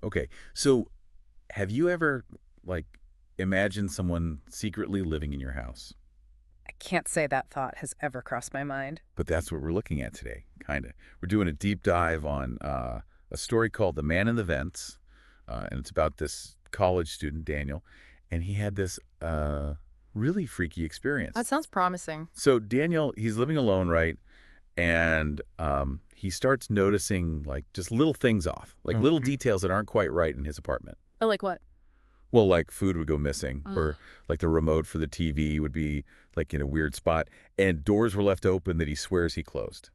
Okay. So have you ever, like, imagined someone secretly living in your house? I can't say that thought has ever crossed my mind. But that's what we're looking at today, kind of. We're doing a deep dive on a story called The Man in the Vents, and it's about this college student, Daniel, and he had this really freaky That experience. sounds promising. So Daniel, he's living alone, right? And he starts noticing, like, just little things off, like little Mhm. details that aren't quite right in his apartment. Oh, like what? Well, like food would go missing, or Ugh. like the remote for the TV would be like in a weird spot, and doors were left open that he swears he closed.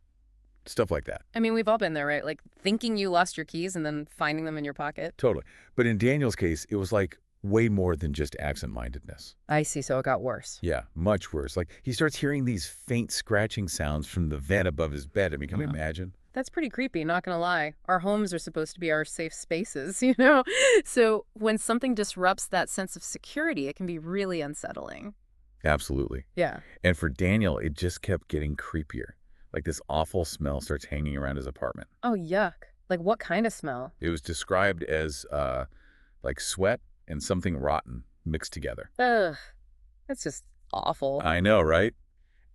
Stuff like that. I mean, we've all been there, right? Like thinking you lost your keys and then finding them in your pocket. Totally. But in Daniel's case, it was like way more than just absent-mindedness. I see, so it got worse. Yeah, much worse. Like he starts hearing these faint scratching sounds from the vent above his bed. I mean, can you imagine? That's pretty creepy, not gonna lie. Our homes are supposed to be our safe spaces, you know? So when something disrupts that sense of security, it can be really unsettling. Absolutely. Yeah. And for Daniel, it just kept getting creepier. Like this awful smell starts hanging around his apartment. Oh, yuck. Like what kind of smell? It was described as like sweat and something rotten mixed together. Ugh. That's just awful. I know, right?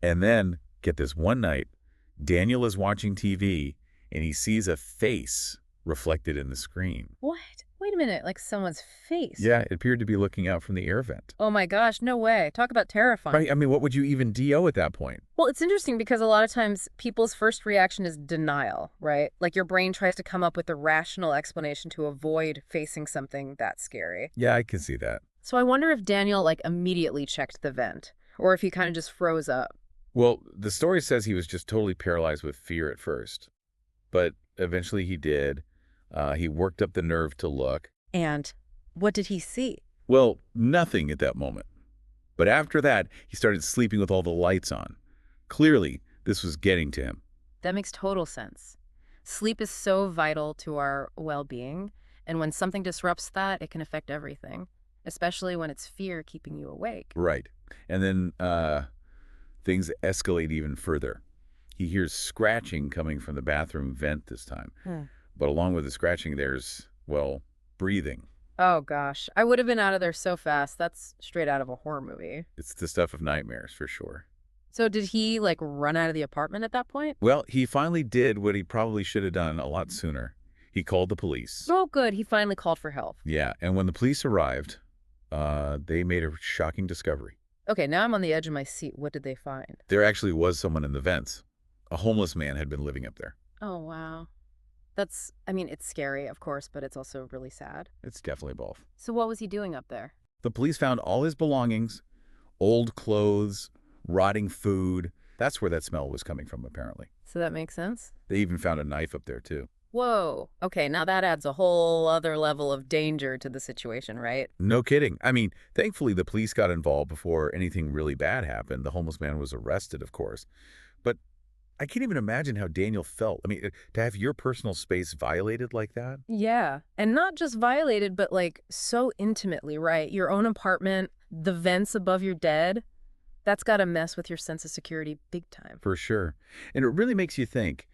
And then, get this, one night, Daniel is watching TV and he sees a face reflected in the screen. What? Wait a minute, like someone's face. Yeah, it appeared to be looking out from the air vent. Oh my gosh, no way. Talk about terrifying. Right? I mean, what would you even DO at that point? Well, it's interesting because a lot of times people's first reaction is denial, right? Like your brain tries to come up with a rational explanation to avoid facing something that scary. Yeah, I can see that. So I wonder if Daniel like immediately checked the vent or if he kind of just froze up. Well, the story says he was just totally paralyzed with fear at first, but eventually he did. He worked up the nerve to look. And what did he see? Well, nothing at that moment. But after that, he started sleeping with all the lights on. Clearly, this was getting to him. That makes total sense. Sleep is so vital to our well-being, and when something disrupts that, it can affect everything, especially when it's fear keeping you awake. Right. And then things escalate even further. He hears scratching coming from the bathroom vent this time. Hmm. But along with the scratching, there's, well, breathing. Oh gosh, I would have been out of there so fast. That's straight out of a horror movie. It's the stuff of nightmares, for sure. So did he like run out of the apartment at that point? Well, he finally did what he probably should have done a lot sooner. He called the police. Oh good, he finally called for help. Yeah, and when the police arrived, they made a shocking discovery. Okay, now I'm on the edge of my seat. What did they find? There actually was someone in the vents. A homeless man had been living up there. Oh wow. I mean, it's scary, of course, but it's also really sad. It's definitely both. So what was he doing up there? The police found all his belongings, old clothes, rotting food. That's where that smell was coming from, apparently. So that makes sense? They even found a knife up there, too. Whoa. Okay, now that adds a whole other level of danger to the situation, right? No kidding. I mean, thankfully, the police got involved before anything really bad happened. The homeless man was arrested, of course. But I can't even imagine how Daniel felt. I mean, to have your personal space violated like that? Yeah. And not just violated, but like so intimately, right? Your own apartment, the vents above your bed. That's got to mess with your sense of security big time. For sure. And it really makes you think.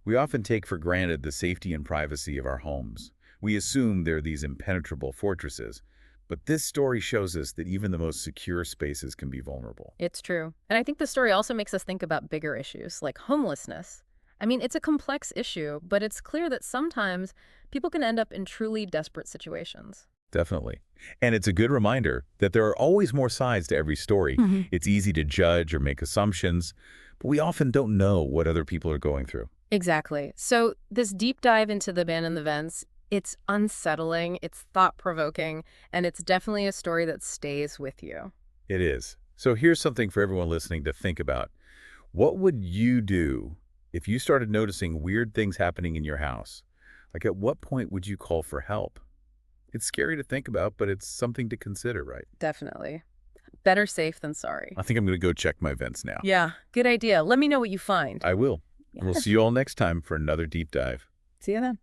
We often take for granted the safety and privacy of our homes. We assume they're these impenetrable fortresses. But this story shows us that even the most secure spaces can be vulnerable. It's true. And I think the story also makes us think about bigger issues like homelessness. I mean, it's a complex issue, but it's clear that sometimes people can end up in truly desperate situations. Definitely. And it's a good reminder that there are always more sides to every story. It's easy to judge or make assumptions, but we often don't know what other people are going through. Exactly. So this deep dive into the man in the vents, it's unsettling, it's thought-provoking, and it's definitely a story that stays with you. It is. So here's something for everyone listening to think about. What would you do if you started noticing weird things happening in your house? Like, at what point would you call for help? It's scary to think about, but it's something to consider, right? Definitely. Better safe than sorry. I think I'm going to go check my vents now. Yeah, good idea. Let me know what you find. I will. We'll see you all next time for another deep dive. See you then.